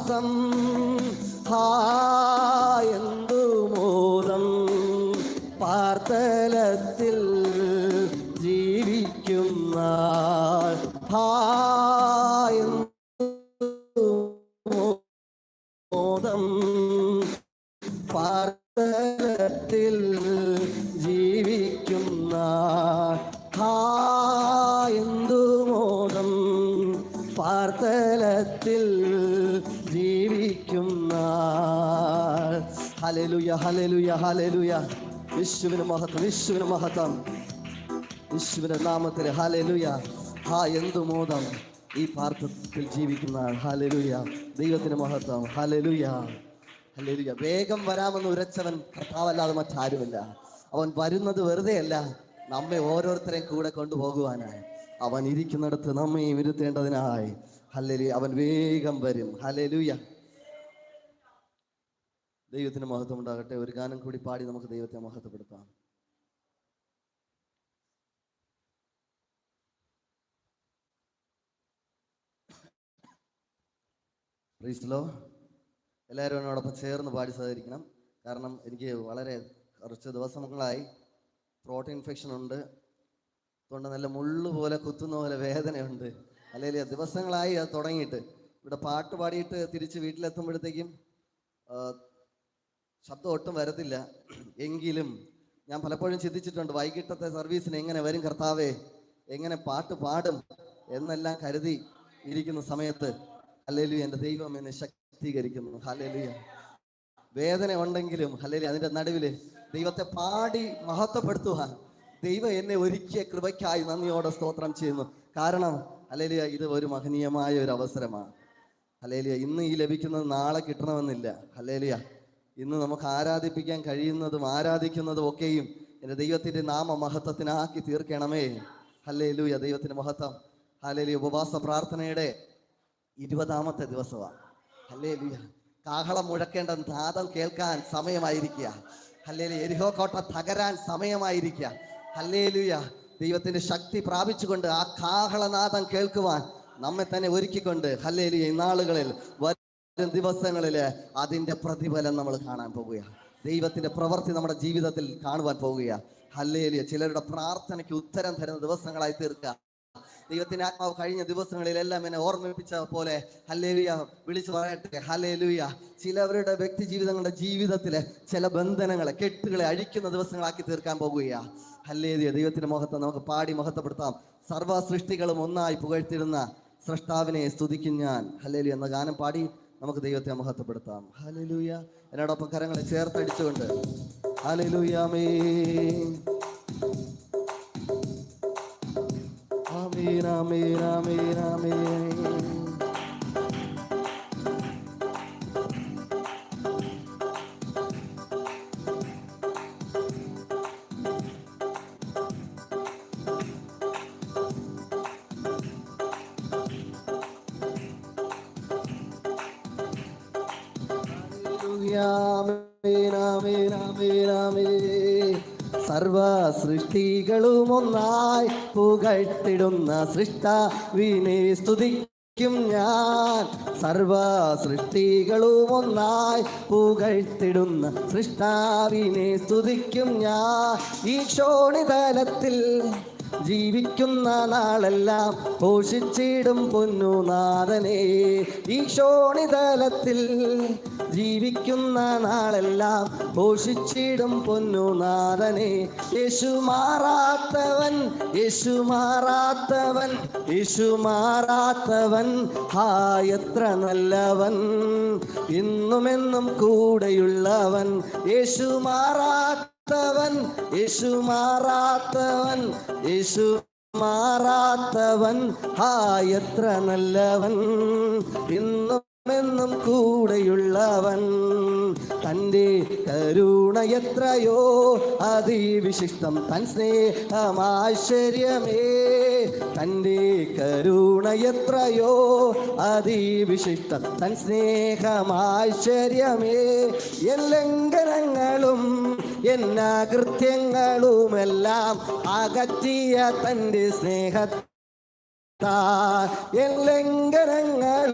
വാസം. എന്തു മോദം പാർത്തലത്തിൽ ജീവിക്കുന്ന മോദം പാർത്തലത്തിൽ ജീവിക്കുന്ന എന്തു മോദം പാർത്തലത്തിൽ ജീവിക്കുന്ന. Hallelujah hallelujah hallelujah. യേശുവിന് മഹത്വം, യേശുവിന് മഹത്വം, യേശുവിന്റെ നാമത്തിൽ ഹല്ലേലൂയ. എന്തു മോദം ഈ പാർത്തലത്തിൽ ജീവിക്കുന്ന. ഹല്ലേലൂയ, ദൈവത്തിന് മഹത്വം. Hallelujah hallelujah. വേഗം വരാമെന്ന് ഉരച്ചവൻ കർത്താവല്ലാതെ മറ്റാരുമില്ല. അവൻ വരുന്നത് വെറുതെ അല്ല, നമ്മെ ഓരോരുത്തരെയും കൂടെ കൊണ്ടുപോകുവാനായി. അവൻ ഇരിക്കുന്നിടത്ത് നമ്മയും ഇരുത്തേണ്ടതിനായി. ഹല്ലേലൂയ, അവൻ വേഗം വരും. ഹല്ലേലൂയ, ദൈവത്തിന് മഹത്വം ഉണ്ടാകട്ടെ. ഒരു ഗാനം കൂടി പാടി നമുക്ക് ദൈവത്തെ മഹത്വപ്പെടുത്താം. Praise the Lord. എല്ലാവരും എന്നോടൊപ്പം ചേർന്ന് പാടി സഹകരിക്കണം. കാരണം എനിക്ക് വളരെ കുറച്ച് ദിവസങ്ങളായി ത്രോട്ട് ഇൻഫെക്ഷൻ ഉണ്ട്. തൊണ്ട നല്ല മുള്ളു പോലെ കുത്തുന്ന പോലെ വേദനയുണ്ട്. അല്ലെങ്കിൽ ദിവസങ്ങളായി അത് തുടങ്ങിയിട്ട്. ഇവിടെ പാട്ട് പാടിയിട്ട് തിരിച്ച് വീട്ടിലെത്തുമ്പോഴത്തേക്കും ശബ്ദം ഒട്ടും വരത്തില്ല. എങ്കിലും ഞാൻ പലപ്പോഴും ചിന്തിച്ചിട്ടുണ്ട്, വൈകിട്ടത്തെ സർവീസിന് എങ്ങനെ വരും കർത്താവേ, എങ്ങനെ പാട്ട് പാടും എന്നെല്ലാം കരുതി ഇരിക്കുന്ന സമയത്ത് ഹല്ലേലൂയ, എൻ്റെ ദൈവം എന്നെ ശക്തീകരിക്കുന്നു. ഹല്ലേലൂയ, വേദന ഉണ്ടെങ്കിലും ഹല്ലേലൂയ, അതിൻ്റെ നടുവിൽ ദൈവത്തെ പാടി മഹത്വപ്പെടുത്തുവാൻ ദൈവം എന്നെ ഒരുക്കിയ കൃപയ്ക്കായി നന്ദിയോടെ സ്തോത്രം ചെയ്യുന്നു. കാരണം ഹല്ലേലൂയ, ഇത് ഒരു മഹനീയമായ ഒരു അവസരമാണ്. ഹല്ലേലൂയ, ഇന്ന് ഈ ലഭിക്കുന്നത് നാളെ കിട്ടണമെന്നില്ല. ഹല്ലേലൂയ, ഇന്ന് നമുക്ക് ആരാധിപ്പിക്കാൻ കഴിയുന്നതും ആരാധിക്കുന്നതും ഒക്കെയും എൻ്റെ ദൈവത്തിൻ്റെ നാമ മഹത്വത്തിനാക്കി തീർക്കണമേ. ഹല്ലേലൂയ, ദൈവത്തിൻ്റെ മഹത്വം. ഹല്ലേലൂയ, ഉപവാസ പ്രാർത്ഥനയുടെ 20ാമത്തെ ദിവസമാണ്. ഹല്ലേലൂയ, കാഹളം മുഴക്കേണ്ട നാദം കേൾക്കാൻ സമയമായിരിക്കുക. ഹല്ലേലൂയ, യെരിഹോ കോട്ട തകരാൻ സമയമായിരിക്കുക. ഹല്ലേലൂയ, ദൈവത്തിന്റെ ശക്തി പ്രാപിച്ചുകൊണ്ട് ആ കാഹളനാദം കേൾക്കുവാൻ നമ്മെ തന്നെ ഒരുക്കിക്കൊണ്ട് ഹല്ലേലൂയ, ഈ നാളുകളിൽ വരും ദിവസങ്ങളിൽ അതിൻ്റെ പ്രതിഫലം നമ്മൾ കാണാൻ പോകുക. ദൈവത്തിന്റെ പ്രവൃത്തി നമ്മുടെ ജീവിതത്തിൽ കാണുവാൻ പോകുക. ഹല്ലേലൂയ, ചിലരുടെ പ്രാർത്ഥനയ്ക്ക് ഉത്തരം തരുന്ന ദിവസങ്ങളായി തീർക്കുക. ദൈവത്തിന്റെ ആത്മാവ് കഴിഞ്ഞ ദിവസങ്ങളിലെല്ലാം എന്നെ ഓർമ്മിപ്പിച്ച പോലെ ഹല്ലേലൂയ വിളിച്ചു പറയട്ടെ. ഹല്ലേലൂയ, ചിലവരുടെ വ്യക്തി ജീവിതത്തിലെ ചില ബന്ധനങ്ങളെ, കെട്ടുകളെ അഴിക്കുന്ന ദിവസങ്ങളാക്കി തീർക്കാൻ പോകുകയാണ്. ഹല്ലേലൂയ, ദൈവത്തിന്റെ മഹത്വം നമുക്ക് പാടി മഹത്വപ്പെടുത്താം. സർവ്വ സൃഷ്ടികളും ഒന്നായി പുകഴ്ത്തിടുന്ന സൃഷ്ടാവിനെ സ്തുതിക്കും ഞാൻ. ഹല്ലേലൂയ എന്ന ഗാനം പാടി നമുക്ക് ദൈവത്തെ മഹത്വപ്പെടുത്താം. ഹല്ലേലൂയ, എന്നോടൊപ്പം കരങ്ങളെ ചേർത്തടിച്ചുകൊണ്ട് ഹല്ലേലൂയ, ആമേൻ ആമേൻ ആമേൻ ആമേൻ ആമേൻ. സർവ സൃഷ്ടികളും ഒന്നായി പുകഴ്ത്തിടുന്ന സൃഷ്ടാവിനെ സ്തുതിക്കും ഞാൻ. സർവ സൃഷ്ടികളും ഒന്നായി പുകഴ്ത്തിടുന്ന സൃഷ്ടാവിനെ സ്തുതിക്കും ഞാൻ. ഈ ക്ഷോണിതലത്തിൽ ജീവിക്കുന്ന നാളെല്ലാം പോഷിച്ചിടും പൊന്നുനാഥനെ. ഈ ക്ഷോണിതലത്തിൽ ജീവിക്കുന്ന നാളെല്ലാം പോഷിച്ചിടും പൊന്നുനാഥനെ. യേശു മാറാത്തവൻ, യേശു മാറാത്തവൻ, യേശു മാറാത്തവൻ, എത്ര നല്ലവൻ, ഇന്നുമെന്നും കൂടെയുള്ളവൻ. യേശു മാറാത്തവൻ, യേശു മാറാത്തവൻ, യേശു മാറാത്തവൻ, എത്ര നല്ലവൻ, ഇന്നുമെന്നും കൂടെയുള്ളവൻ. തൻ്റെ കരുണ എത്രയോ അതിവിശിഷ്ടം, തൻ സ്നേഹമാശ്ചര്യമേ. തൻ്റെ കരുണ എത്രയോ അതിവിശിഷ്ടം, തൻ സ്നേഹമാശ്ചര്യമേ. ലംഘനങ്ങളും കൃത്യങ്ങളുമെല്ലാം അകറ്റിയ തൻ്റെ സ്നേഹത്താൽ ലംഘനങ്ങൾ